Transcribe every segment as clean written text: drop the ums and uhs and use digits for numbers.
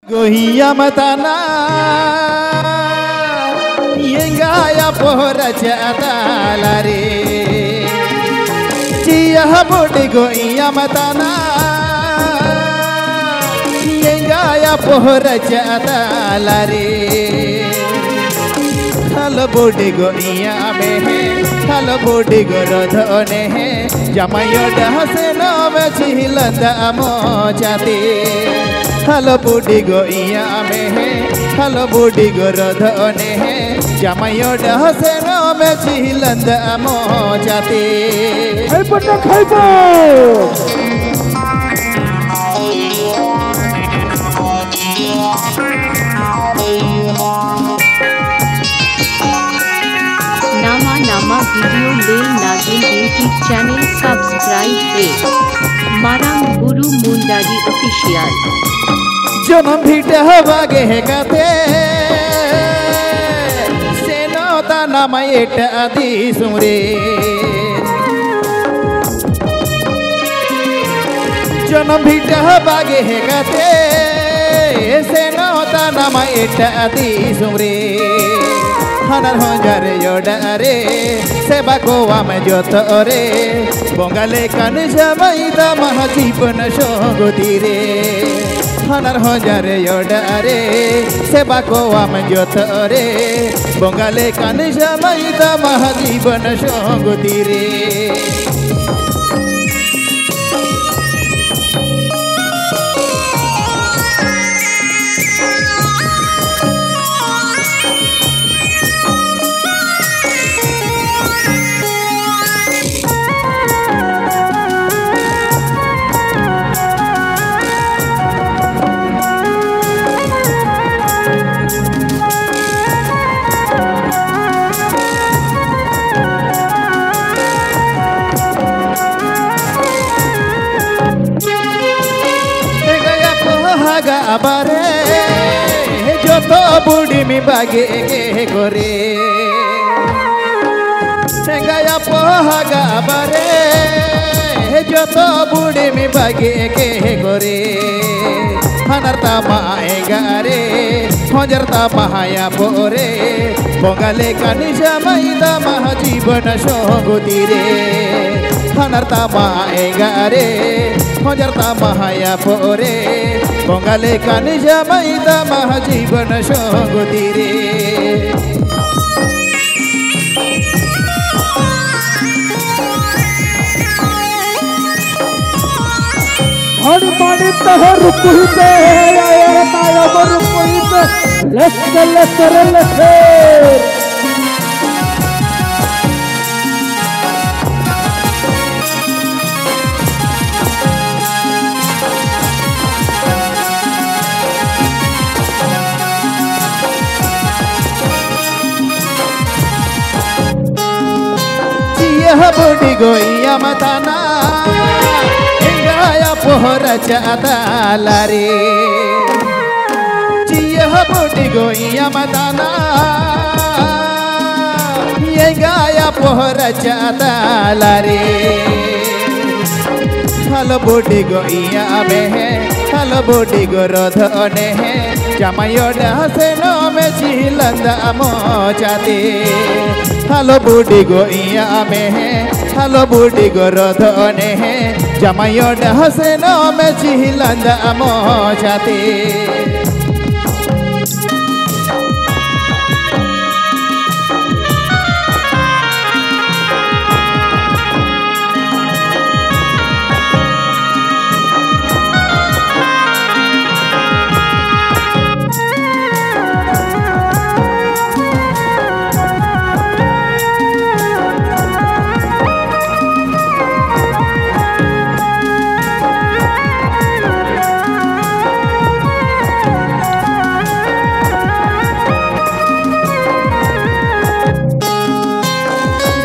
Gohia matana yenga ya pohra chata lare Chia bodi gohia matana yenga ya pohra chata lare Halo bodi gohia mehe halo bodi gorodhone he Jamayo dahse no bechilanda amo chate Halo budi go iya me he halo budi go rodhone he jamayo dahse no me chilanda amo jate hey pata khaibo Nama video Lil Nagin YouTube channel subscribe Marang Guru Mundari official Janam bhita bage he kate seno ta nama eta adi sumre Janam bhita bage he kate seno ta nama eta adi sumre Hanar honjare yodare seba ko ame jotore bongale kan jamaida mahajiban shogotire Hanar honjare yodare seba ko ame jotore bongale kan jamaida mahajiban shogotire abare joto budi mi bage ge gore sengaya pohaga abare joto budi mi bage ge gore hanarta ma egare hojarta mahaya pore bongale kanisha maida mahajiban shogotire hanarta ma egare hojarta mahaya pore bongale kanija maida mahajiban shogotire Hari mani taho rukuhite ayara tayo rukuhite let's budi goya matana ingaya pohra chata lare Chia budi goya matana ingaya pohra chata lare Halo budi goya mehe halo budi gorodhone he jamayo dahse no me chilanda amo chate Halo budi go iya mehe halo budi go rodhone he jamayo dahse no me chilanda amo chate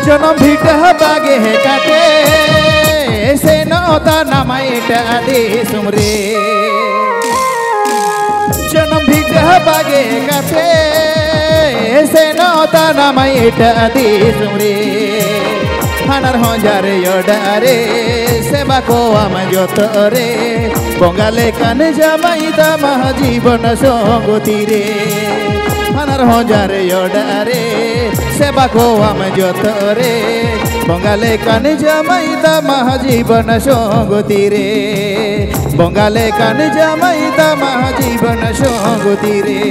Janam bhita bage he kate seno ta nama eta adi sumre Janam bhita bage he kate seno ta nama eta adi sumre हानार Hazare यडारे सेवा को आम जतरे बंगाले काने जामाई दामा जीवन संगति रे हानार हजारे यडारे सेवा को आम जतरे बंगाले काने जामाई दामा जीवन संगति रे बंगाले काने जामाई दामा जीवन संगति रे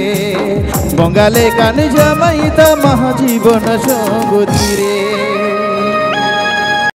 बंगाले काने जामाई दामा जीवन संगति रे।